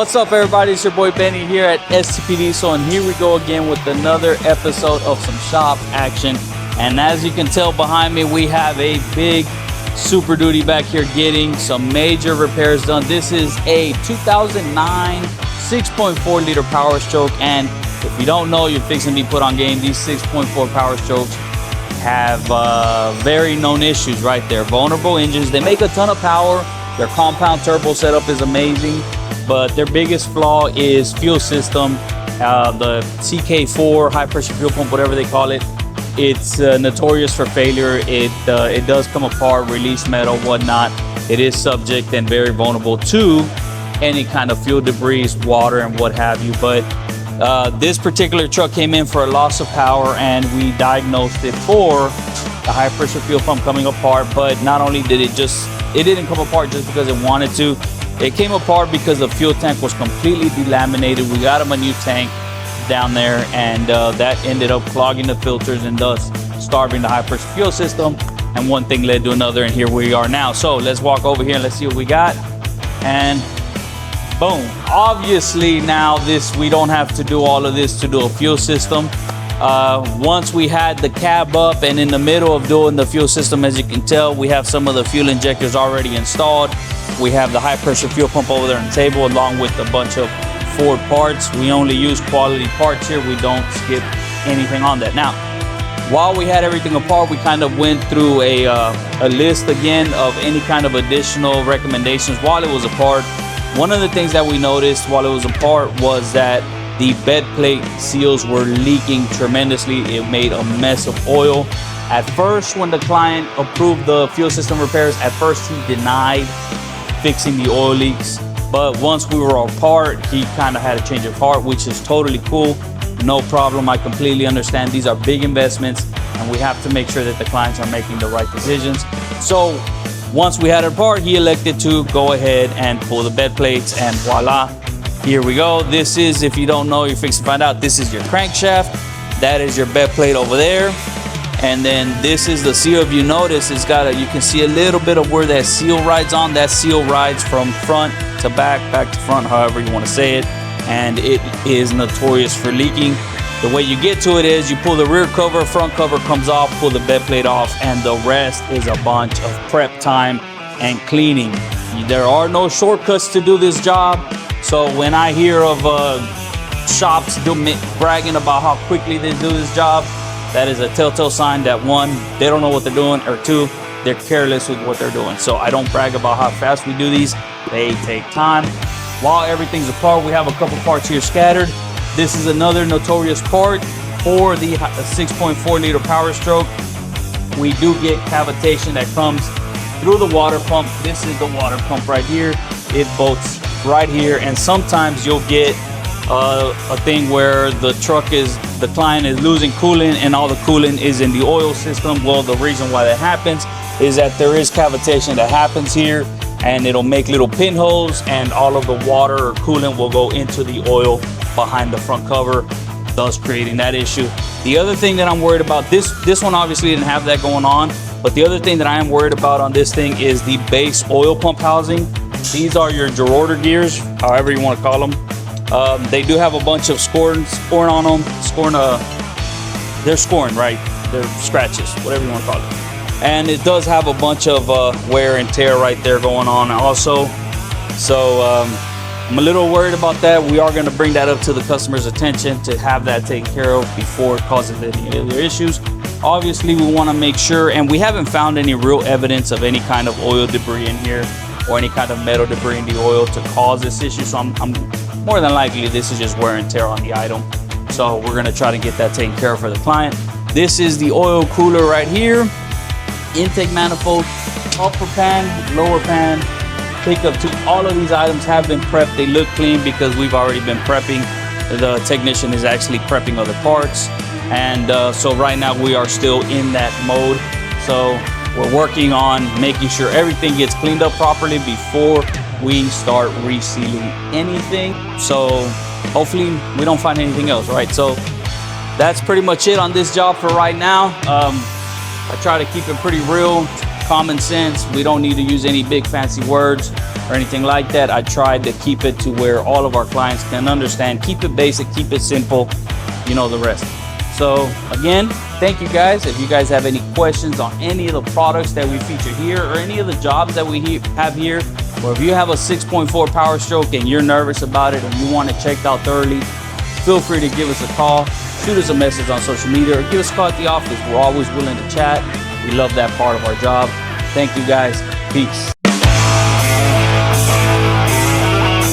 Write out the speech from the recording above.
What's up, everybody? It's your boy Benny here at STP Diesel, and here we go again with another episode of some shop action. And as you can tell behind me, we have a big Super Duty back here getting some major repairs done. This is a 2009 6.4 liter Powerstroke, and if you don't know, you're fixing to be put on game. These 6.4 Powerstrokes have very known issues right there. Vulnerable engines. They make a ton of power. Their compound turbo setup is amazing, but their biggest flaw is fuel system. The CK4 high pressure fuel pump, whatever they call it, it's notorious for failure. It does come apart, release metal, whatnot. It is subject and very vulnerable to any kind of fuel debris, water, and what have you. But this particular truck came in for a loss of power, and we diagnosed it for the high pressure fuel pump coming apart. But not only did it didn't come apart just because it wanted to. It came apart because the fuel tank was completely delaminated. We got him a new tank down there, and that ended up clogging the filters and thus starving the high pressure fuel system. And one thing led to another, and here we are now. So let's walk over here and let's see what we got. And boom. Obviously now we don't have to do all of this to do a fuel system. Once we had the cab up and in the middle of doing the fuel system, as you can tell, we have some of the fuel injectors already installed. We have the high pressure fuel pump over there on the table, along with a bunch of Ford parts. We only use quality parts here. We don't skip anything on that. Now, while we had everything apart, we kind of went through a list again of any kind of additional recommendations while it was apart. One of the things that we noticed while it was apart was that the bed plate seals were leaking tremendously. It made a mess of oil. At first, when the client approved the fuel system repairs, at first he denied fixing the oil leaks. But once we were apart, he kind of had a change of heart, which is totally cool. No problem. I completely understand. These are big investments, and we have to make sure that the clients are making the right decisions. So once we had it apart, he elected to go ahead and pull the bed plates, and voila. Here we go. This is, if you don't know, you're fixing to find out, this is your crankshaft. That is your bed plate over there. And then this is the seal. If you notice, it's got you can see a little bit of where that seal rides on. That seal rides from front to back, back to front, however you want to say it. And it is notorious for leaking. The way you get to it is you pull the rear cover, front cover comes off, pull the bed plate off, and the rest is a bunch of prep time and cleaning. There are no shortcuts to do this job. So when I hear of shops bragging about how quickly they do this job, that is a telltale sign that one, they don't know what they're doing, or two, they're careless with what they're doing. So I don't brag about how fast we do these. They take time. While everything's apart, we have a couple parts here scattered. This is another notorious part for the 6.4 liter Powerstroke. We do get cavitation that comes through the water pump. This is the water pump right here. It bolts right here, and sometimes you'll get a thing where the client is losing coolant, and all the coolant is in the oil system. Well, the reason why that happens is that there is cavitation that happens here, and it'll make little pinholes, and all of the water or coolant will go into the oil behind the front cover, thus creating that issue. The other thing that I'm worried about, this one obviously didn't have that going on, but the other thing that I am worried about on this thing is the base oil pump housing. These are your gerotor gears, however you want to call them. They do have a bunch of scoring on them. They're scoring, right? They're scratches, whatever you want to call it. And it does have a bunch of wear and tear right there going on also. So I'm a little worried about that. We are going to bring that up to the customer's attention to have that taken care of before it causes any other issues. Obviously, we want to make sure, and we haven't found any real evidence of any kind of oil debris in here or any kind of metal debris in the oil to cause this issue. So I'm more than likely this is just wear and tear on the item. So we're going to try to get that taken care of for the client. This is the oil cooler right here. Intake manifold, upper pan, lower pan, pickup tube. All of these items have been prepped. They look clean because we've already been prepping. The technician is actually prepping other parts. And so right now we are still in that mode. So we're working on making sure everything gets cleaned up properly before we start resealing anything. So hopefully we don't find anything else, right? So that's pretty much it on this job for right now. I try to keep it pretty real, common sense. We don't need to use any big fancy words. or anything like that. I tried to keep it to where all of our clients can understand. Keep it basic, keep it simple, you know the rest. So again, thank you guys. If you guys have any questions on any of the products that we feature here or any of the jobs that we have here, or if you have a 6.4 Powerstroke and you're nervous about it and you want it checked out thoroughly, feel free to give us a call, shoot us a message on social media, or give us a call at the office. We're always willing to chat. We love that part of our job. Thank you guys. Peace.